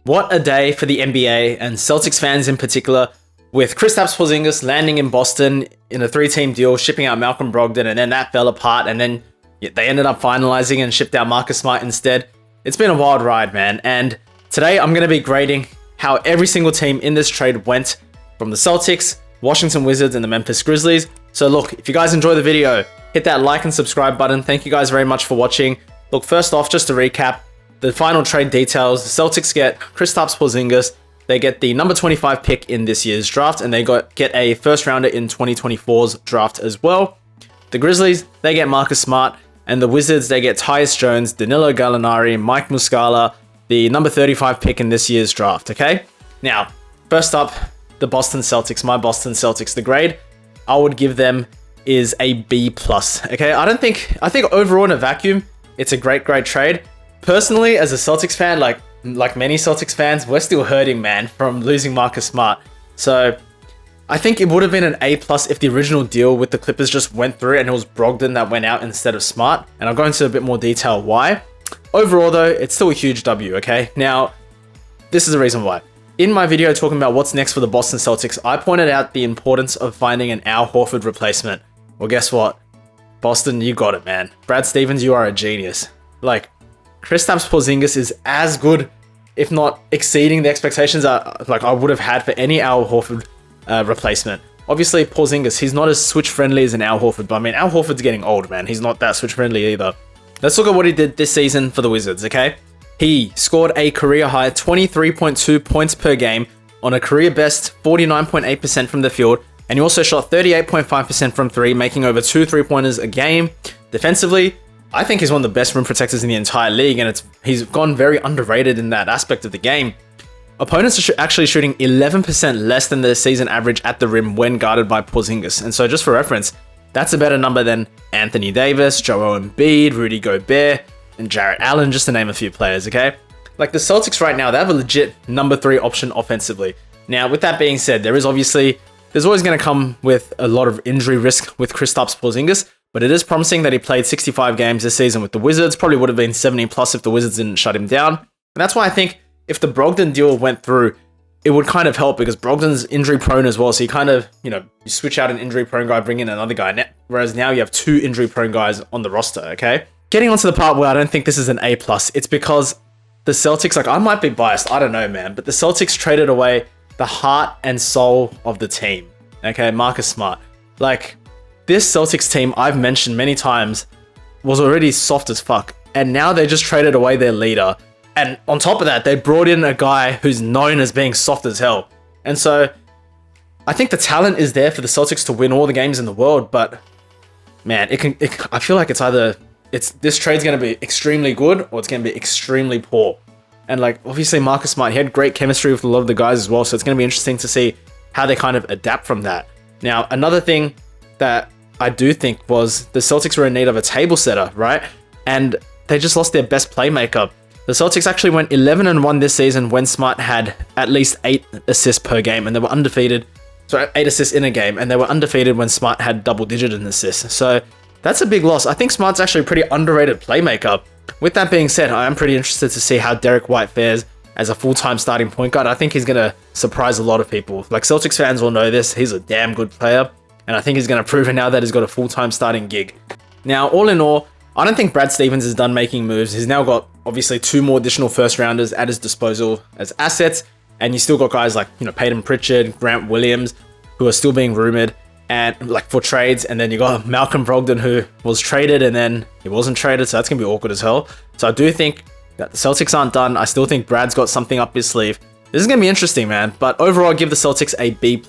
What a day for the NBA and Celtics fans in particular, with Kristaps Porzingis landing in Boston in a 3-team deal, shipping out Malcolm Brogdon, and then that fell apart, and then they ended up finalizing and shipped out Marcus Smart instead. It's been a wild ride, man, and today I'm going to be grading how every single team in this trade went, from the Celtics, Washington Wizards, and the Memphis Grizzlies. So look, if you guys enjoy the video, hit that like and subscribe button. Thank you guys very much for watching. Look, first off, just to recap, the final trade details: the Celtics get Kristaps Porzingis, they get the number 25 pick in this year's draft, and they get a first rounder in 2024's draft as well. The Grizzlies, they get Marcus Smart, and the Wizards, they get Tyus Jones, Danilo Gallinari, Mike Muscala, the number 35 pick in this year's draft, okay? Now, first up, the Boston Celtics, my Boston Celtics. The grade I would give them is a B+, okay? I think overall in a vacuum, it's a great trade. Personally, as a Celtics fan, like many Celtics fans, we're still hurting, man, from losing Marcus Smart. So I think it would have been an A+ if the original deal with the Clippers just went through and it was Brogdon that went out instead of Smart. And I'll go into a bit more detail why. Overall, though, it's still a huge W, okay? Now, this is the reason why. In my video talking about what's next for the Boston Celtics, I pointed out the importance of finding an Al Horford replacement. Well, guess what? Boston, you got it, man. Brad Stevens, you are a genius. Like, Kristaps Porzingis is as good, if not exceeding the expectations I would have had for any Al Horford replacement. Obviously, Porzingis, he's not as switch-friendly as an Al Horford, but I mean, Al Horford's getting old, man. He's not that switch-friendly either. Let's look at what he did this season for the Wizards, okay? He scored a career-high 23.2 points per game on a career-best 49.8% from the field, and he also shot 38.5% from three, making over 2 3-pointers a game. Defensively, I think he's one of the best rim protectors in the entire league, and he's gone very underrated in that aspect of the game. Opponents are actually shooting 11% less than their season average at the rim when guarded by Porzingis. And so just for reference, that's a better number than Anthony Davis, Joel Embiid, Rudy Gobert, and Jarrett Allen, just to name a few players, okay? Like, the Celtics right now, they have a legit number 3 option offensively. Now, with that being said, there's always going to come with a lot of injury risk with Kristaps Porzingis, but it is promising that he played 65 games this season with the Wizards. Probably would have been 70+ if the Wizards didn't shut him down. And that's why I think if the Brogdon deal went through, it would kind of help, because Brogdon's injury prone as well. So you kind of, you switch out an injury prone guy, bring in another guy. Whereas now you have 2 injury prone guys on the roster, okay? Getting onto the part where I don't think this is an A+, it's because the Celtics, like, I might be biased, I don't know, man, but the Celtics traded away the heart and soul of the team, okay? Marcus Smart. Like, this Celtics team, I've mentioned many times, was already soft as fuck, and now they just traded away their leader. And on top of that, they brought in a guy who's known as being soft as hell. And so I think the talent is there for the Celtics to win all the games in the world, but man, I feel like this trade's going to be extremely good or it's going to be extremely poor. And like, obviously Marcus Smart, he had great chemistry with a lot of the guys as well, so it's going to be interesting to see how they kind of adapt from that. Now, another thing that I do think was the Celtics were in need of a table setter, right? And they just lost their best playmaker. The Celtics actually went 11-1 this season when Smart had at least 8 assists per game, and they were undefeated. Sorry, 8 assists in a game, and they were undefeated when Smart had double-digit in assists. So that's a big loss. I think Smart's actually a pretty underrated playmaker. With that being said, I am pretty interested to see how Derek White fares as a full-time starting point guard. I think he's going to surprise a lot of people. Like, Celtics fans will know this. He's a damn good player, and I think he's going to prove it now that he's got a full-time starting gig. Now, all in all, I don't think Brad Stevens is done making moves. He's now got, obviously, 2 more additional first-rounders at his disposal as assets, and you still got guys like, Peyton Pritchard, Grant Williams, who are still being rumored, and like for trades, and then you got Malcolm Brogdon, who was traded, and then he wasn't traded, so that's going to be awkward as hell. So I do think that the Celtics aren't done. I still think Brad's got something up his sleeve. This is going to be interesting, man, but overall, I give the Celtics a B+.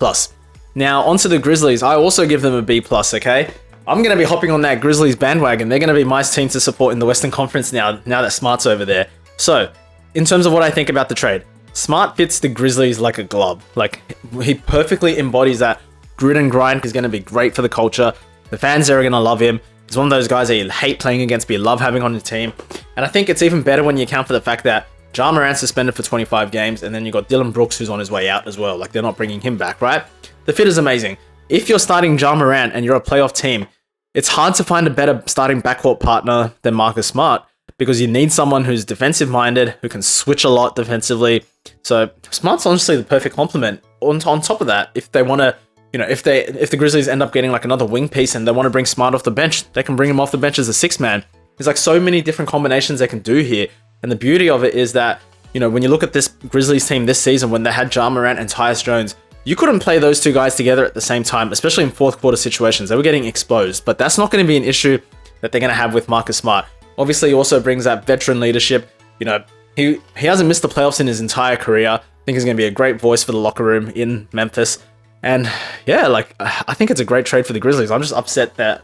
Now, onto the Grizzlies. I also give them a B+, okay? I'm going to be hopping on that Grizzlies bandwagon. They're going to be my team to support in the Western Conference now that Smart's over there. So, in terms of what I think about the trade, Smart fits the Grizzlies like a glove. Like, he perfectly embodies that grit and grind. He's going to be great for the culture. The fans there are going to love him. He's one of those guys that you hate playing against, but you love having on your team. And I think it's even better when you account for the fact that Ja Morant suspended for 25 games, and then you got Dylan Brooks, who's on his way out as well. Like, they're not bringing him back, right? The fit is amazing. If you're starting Ja Morant and you're a playoff team, it's hard to find a better starting backcourt partner than Marcus Smart. because you need someone who's defensive minded, who can switch a lot defensively. So Smart's honestly the perfect complement. On top of that, if they want to, if the Grizzlies end up getting like another wing piece and they want to bring Smart off the bench, they can bring him off the bench as a 6-man. There's like so many different combinations they can do here. And the beauty of it is that, when you look at this Grizzlies team this season, when they had Ja Morant and Tyus Jones, you couldn't play those two guys together at the same time, especially in fourth quarter situations. They were getting exposed, but that's not going to be an issue that they're going to have with Marcus Smart. Obviously, he also brings that veteran leadership. He hasn't missed the playoffs in his entire career. I think he's going to be a great voice for the locker room in Memphis. And yeah, I think it's a great trade for the Grizzlies. I'm just upset that,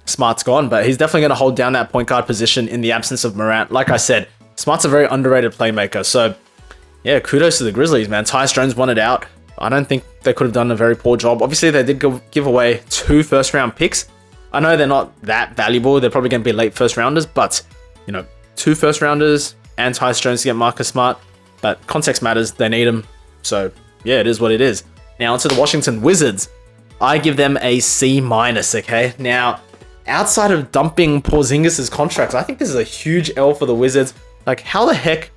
Smart's gone, but he's definitely going to hold down that point guard position in the absence of Morant. Like I said, Smart's a very underrated playmaker. So yeah, kudos to the Grizzlies, man. Tyus Jones won it out. I don't think they could have done a very poor job. Obviously, they did give away 2 first-round picks. I know they're not that valuable. They're probably going to be late first-rounders, but, 2 first-rounders and Tyus Jones to get Marcus Smart. But context matters. They need him. So, yeah, it is what it is. Now, onto the Washington Wizards. I give them a C-, okay? Now, outside of dumping Porzingis' contracts, I think this is a huge L for the Wizards. Like, how the heck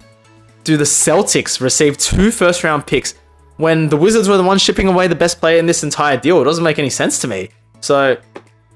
do the Celtics receive 2 first-round picks when the Wizards were the ones shipping away the best player in this entire deal? It doesn't make any sense to me. So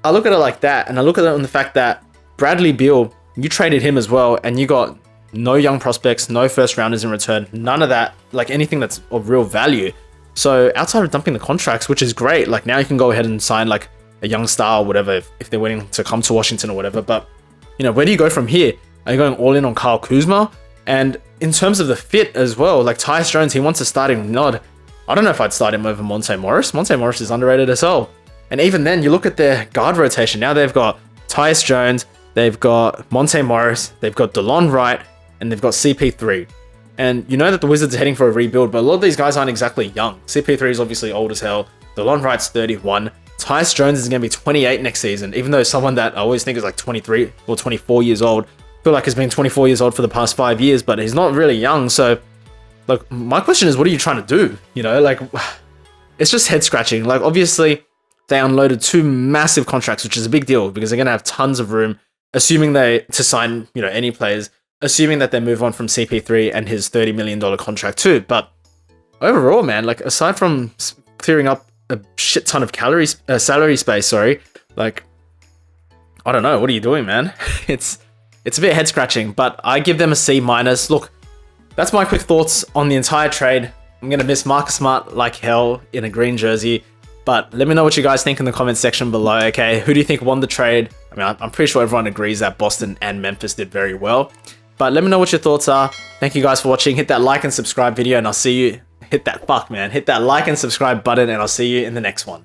I look at it like that, and I look at it on the fact that Bradley Beal, you traded him as well, and you got no young prospects, no first rounders in return, none of that, like anything that's of real value. So outside of dumping the contracts, which is great, like now you can go ahead and sign like a young star or whatever if they're willing to come to Washington or whatever. But, where do you go from here? Are you going all in on Kyle Kuzma? And in terms of the fit as well, like Tyus Jones, he wants a starting nod. I don't know if I'd start him over Monte Morris. Monte Morris is underrated as well. And even then, you look at their guard rotation. Now they've got Tyus Jones, they've got Monte Morris, they've got DeLon Wright, and they've got CP3. And you know that the Wizards are heading for a rebuild, but a lot of these guys aren't exactly young. CP3 is obviously old as hell. DeLon Wright's 31. Tyus Jones is going to be 28 next season, even though someone that I always think is like 23 or 24 years old. I feel like he's been 24 years old for the past 5 years, but he's not really young. So, like, my question is, what are you trying to do? It's just head scratching. Like, obviously, they unloaded 2 massive contracts, which is a big deal because they're going to have tons of room, assuming to sign, any players, assuming that they move on from CP3 and his $30 million contract too. But overall, man, like, aside from clearing up a shit ton of salary space, like, I don't know. What are you doing, man? It's a bit head scratching, but I give them a C-. Look, that's my quick thoughts on the entire trade. I'm going to miss Marcus Smart like hell in a green jersey, but let me know what you guys think in the comments section below, okay? Who do you think won the trade? I mean, I'm pretty sure everyone agrees that Boston and Memphis did very well, but let me know what your thoughts are. Thank you guys for watching. Hit that like and subscribe video, and I'll see you. Hit that like and subscribe button, and I'll see you in the next one.